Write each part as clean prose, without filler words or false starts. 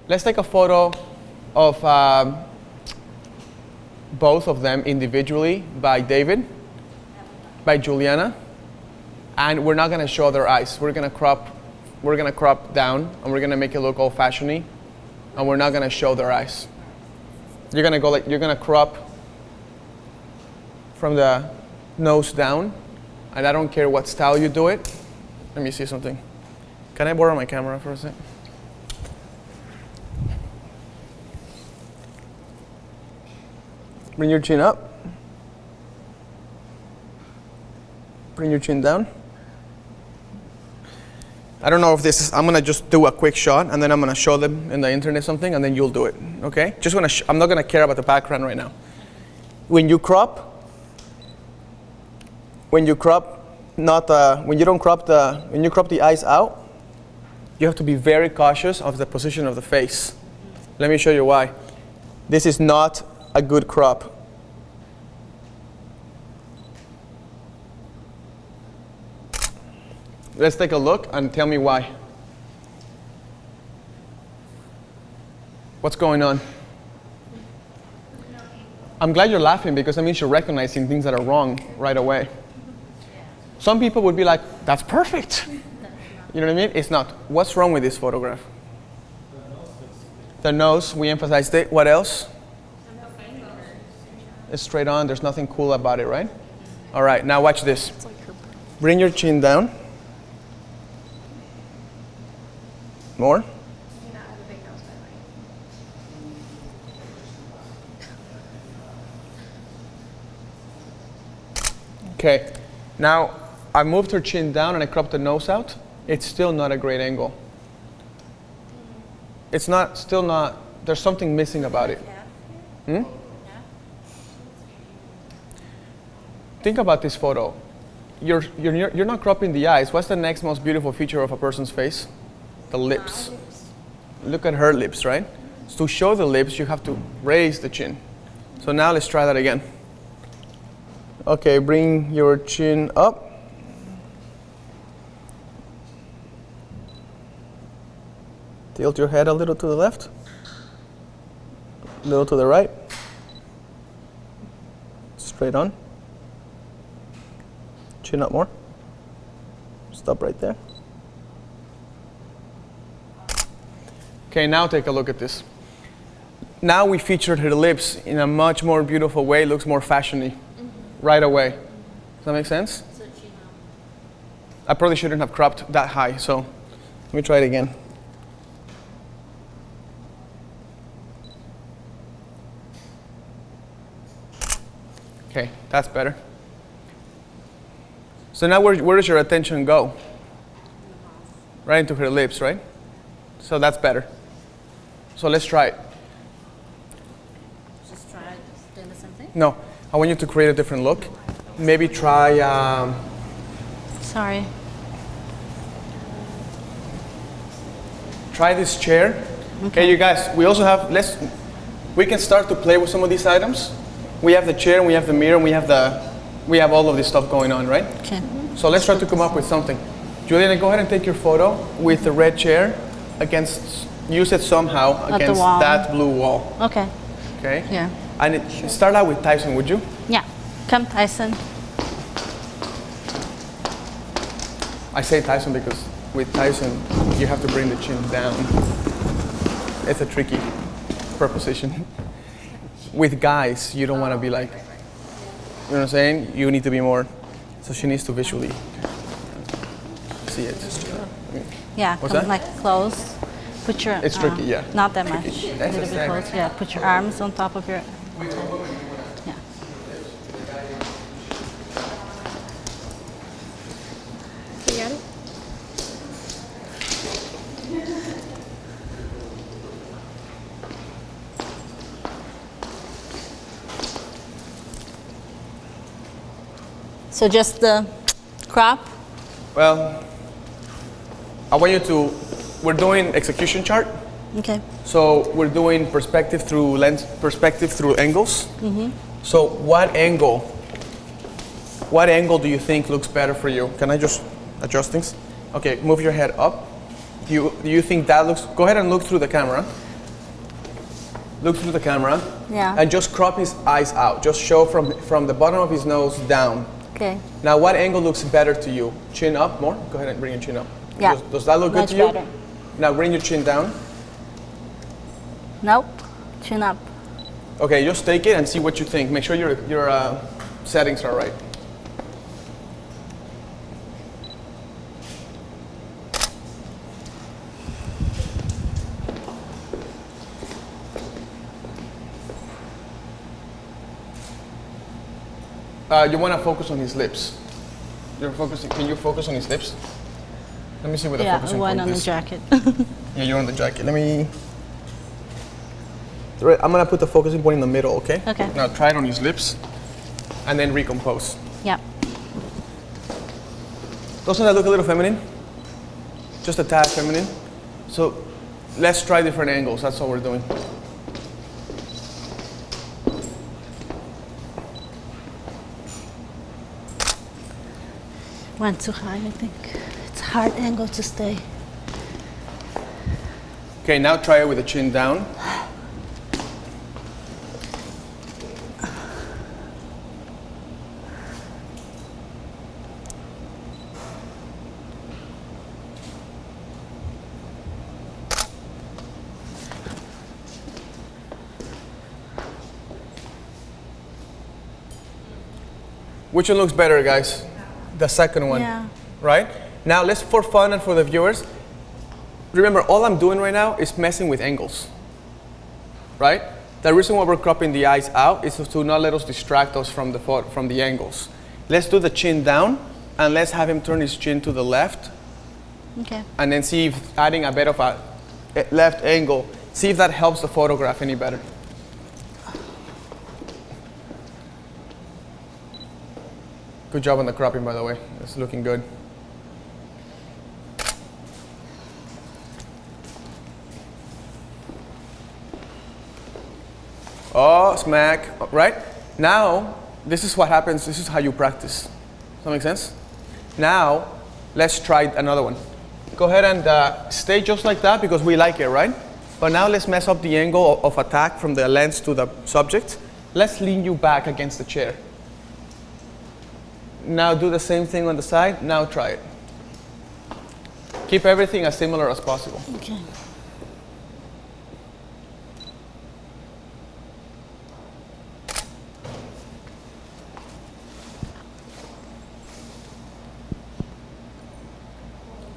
Let's take a photo of both of them individually by David, by Juliana, and we're not going to show their eyes. We're going to crop down, and we're going to make it look old-fashioned, and we're not going to show their eyes. You're going to go like, you're going to crop from the nose down, and I don't care what style you do it. Let me see something. Can I borrow my camera for a sec? Bring your chin up. Bring your chin down. I don't know if this is, I'm gonna just do a quick shot and then I'm gonna show them in the internet something and then you'll do it, okay? I'm not gonna care about the background right now. When you crop the eyes out, you have to be very cautious of the position of the face. Let me show you why. This is not a good crop. Let's take a look and tell me why. What's going on? I'm glad you're laughing because that means you're recognizing things that are wrong right away. Some people would be like, that's perfect. You know what I mean? It's not. What's wrong with this photograph? The nose, we emphasized it. What else? It's straight on. There's nothing cool about it, right? All right, now watch this. Bring your chin down. More. Okay, now I moved her chin down and I cropped the nose out. It's still not a great angle. It's not, still not, there's something missing about it. Hmm? Think about this photo. You're not cropping the eyes. What's the next most beautiful feature of a person's face? The lips. Look at her lips, right? So to show the lips, you have to raise the chin. So now let's try that again. Okay, bring your chin up. Tilt your head a little to the left, a little to the right. Straight on. Chin up more. Stop right there. Okay, now take a look at this. Now we featured her lips in a much more beautiful way. It looks more fashiony right away. Does that make sense? I probably shouldn't have cropped that high, so let me try it again. Okay, that's better. So now where does your attention go? Right into her lips, right? So that's better. So let's try it. Just try doing the same thing? No, I want you to create a different look. Maybe try, Sorry. try this chair. Okay, you guys, we also have, we can start to play with some of these items. We have the chair, we have the mirror, we have all of this stuff going on, right? Okay. So let's try to come up with something. Juliana, go ahead and take your photo with the red chair use it somehow against that blue wall. Okay. Okay? Yeah. And start out with Tyson, would you? Yeah. Come, Tyson. I say Tyson because with Tyson, you have to bring the chin down. It's a tricky proposition. With guys, you don't want to be like, you know what I'm saying? You need to be more, so she needs to visually see it. Yeah, What's come that? like close. Put your. It's tricky, yeah. Not that Tricky. much. That's a little the bit same. close. Yeah. Put your arms on top of your. Yeah. So just the crop. Well, I want you to, we're doing execution chart. Okay. So we're doing perspective through angles. Mm-hmm. So what angle do you think looks better for you? Can I just adjust things? Okay, move your head up. Do you think that looks, go ahead and look through the camera. Look through the camera. Yeah. And just crop his eyes out. Just show from the bottom of his nose down. Okay. Now, what angle looks better to you? Chin up more? Go ahead and bring your chin up. Yeah. Does that look Much good to you? better. Now, bring your chin down. Nope. Chin up. Okay, just take it and see what you think. Make sure your settings are right. You want to focus on his lips. You're focusing. Can you focus on his lips? Let me see what the focusing one point on is. the jacket. Yeah, you're on the jacket. Let me. I'm gonna put the focusing point in the middle. Okay. Okay. Now try it on his lips, and then recompose. Yeah. Doesn't that look a little feminine? Just a tad feminine. So let's try different angles. That's all we're doing. Went too high, I think. It's a hard angle to stay. Okay, now try it with the chin down. Which one looks better, guys? The second one, Yeah. right? Now let's, for fun and for the viewers, remember all I'm doing right now is messing with angles, right? The reason why we're cropping the eyes out is to not let us distract us from the angles. Let's do the chin down and let's have him turn his chin to the left Okay. and then see if adding a bit of a left angle, see if that helps the photograph any better. Good job on the cropping, by the way. It's looking good. Oh, smack, right? Now, this is what happens. This is how you practice. Does that make sense? Now, let's try another one. Go ahead and stay just like that because we like it, right? But now let's mess up the angle of attack from the lens to the subject. Let's lean you back against the chair. Now do the same thing on the side. Now try it. Keep everything as similar as possible. Okay.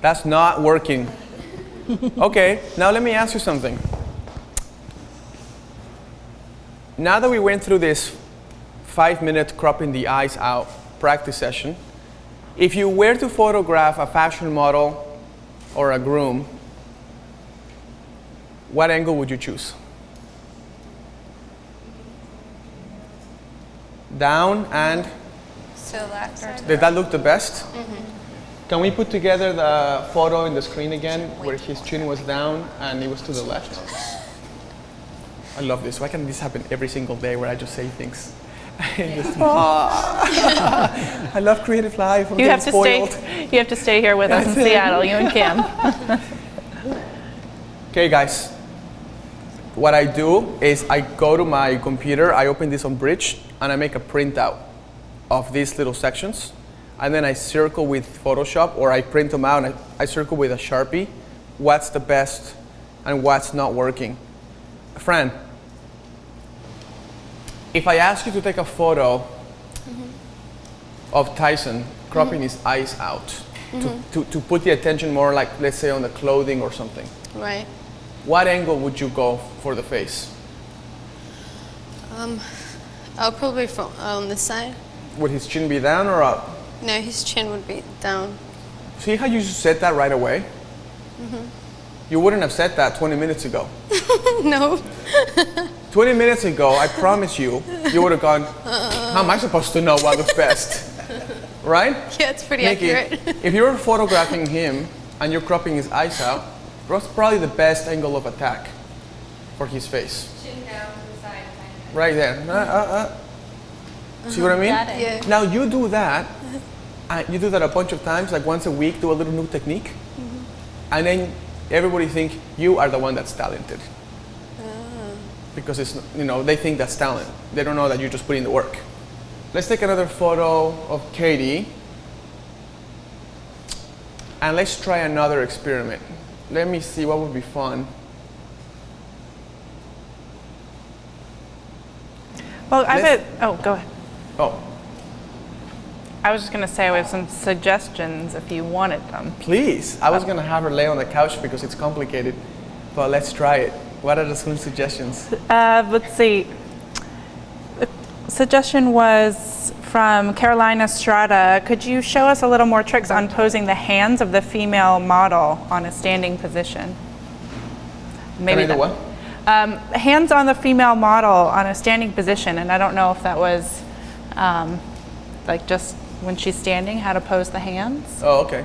That's not working. Okay, now let me ask you something. Now that we went through this 5-minute cropping the eyes out practice session, if you were to photograph a fashion model or a groom, what angle would you choose? Down and? So left or to Did that look the best? Can we put together the photo in the screen again where his chin was down and it was to the left? I love this. Why can't this happen every single day where I just say things? I love creative life. I'm You have to spoiled. stay. You have to stay here with us in Seattle. You and Kim. Okay, guys. What I do is I go to my computer, I open this on Bridge, and I make a printout of these little sections. And then I circle with Photoshop, or I print them out and I circle with a Sharpie what's the best and what's not working. Fran, if I ask you to take a photo of Tyson cropping his eyes out, to put the attention more like, let's say, on the clothing or something, right. what angle would you go for the face? I'll probably from on this side. Would his chin be down or up? No, his chin would be down. See how you just said that right away? You wouldn't have said that 20 minutes ago. No. 20 minutes ago, I promise you, you would have gone, how am I supposed to know what looks best? Right? Yeah, it's pretty Nikki, accurate. if you were photographing him and you're cropping his eyes out, that's probably the best angle of attack for his face. Chin down to the side. Right there. See what I mean? Got it. Yeah. Now you do that, you do that a bunch of times, like once a week, do a little new technique, and then everybody think you are the one that's talented. because it's, you know, they think that's talent. They don't know that you're just putting the work. Let's take another photo of Katie. And let's try another experiment. Let me see what would be fun. Well, oh, go ahead. Oh, I was just going to say we have some suggestions if you wanted them. please. I was going to have her lay on the couch because it's complicated, but let's try it. What are some suggestions? Let's see. The suggestion was from Carolina Strata. Could you show us a little more tricks on posing the hands of the female model on a standing position? Maybe Can I do what? Hands on the female model on a standing position, and I don't know if that was like just when she's standing, how to pose the hands. Oh, okay.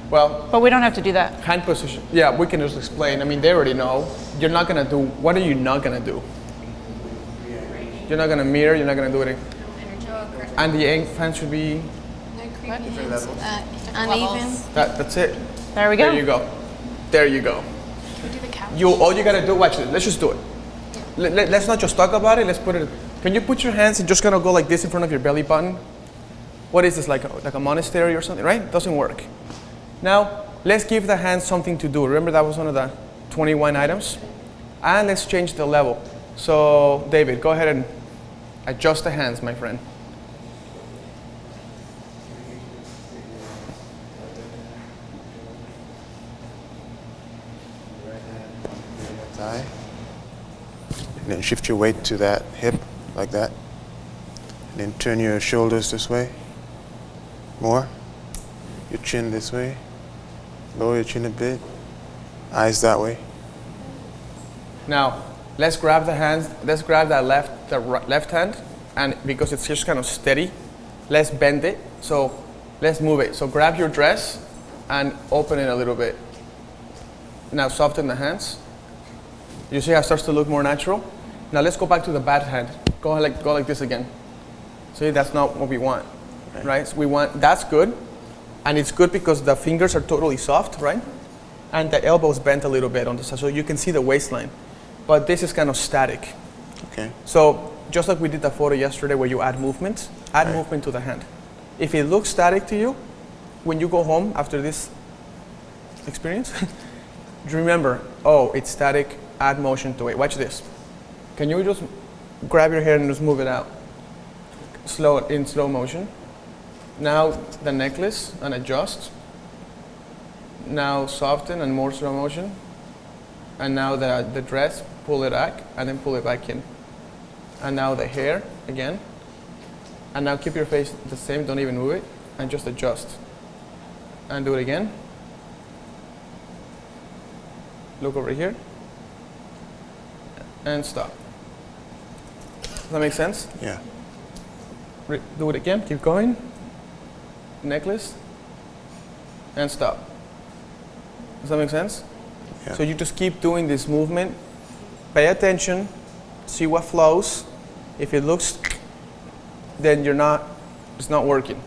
Well, but we don't have to do that. Hand position. Yeah, we can just explain. I mean, they already know. You're not gonna do. What are you not gonna do? You're not gonna mirror. You're not gonna do it. And the hand should be. Uneven. That's it. There we go. There you go. There you go. All you gotta do. Watch it. Let's just do it. Let's not just talk about it. Let's put it. Can you put your hands and just kind of go like this in front of your belly button? What is this, like a monastery or something, right? Doesn't work. Now, let's give the hands something to do. Remember that was one of the 21 items? And let's change the level. So, David, go ahead and adjust the hands, my friend. Thigh. And then shift your weight to that hip, like that. And then turn your shoulders this way. More. Your chin this way. Lower your chin a bit. Eyes that way. Now, let's grab the hands. Let's grab that left hand, and because it's just kind of steady, let's bend it. So let's move it. So grab your dress and open it a little bit. Now soften the hands. You see how it starts to look more natural? Now let's go back to the bad hand. Go like this again. See, that's not what we want, right? So we want, that's good. And it's good because the fingers are totally soft, right? And the elbows bent a little bit on the side, so you can see the waistline. But this is kind of static. Okay. So just like we did the photo yesterday where you add movement, add movement to the hand. If it looks static to you, when you go home after this experience, remember, oh, it's static, add motion to it. Watch this. Can you just grab your hair and just move it out? In slow motion. Now the necklace and adjust. Now soften and more slow motion. And now the dress, pull it back and then pull it back in. And now the hair again. And now keep your face the same, don't even move it, and just adjust. And do it again. Look over here. And stop. Does that make sense? Yeah. Do it again, keep going. Necklace. And stop. Does that make sense? Yeah. So you just keep doing this movement. Pay attention, see what flows. If it looks, then it's not working.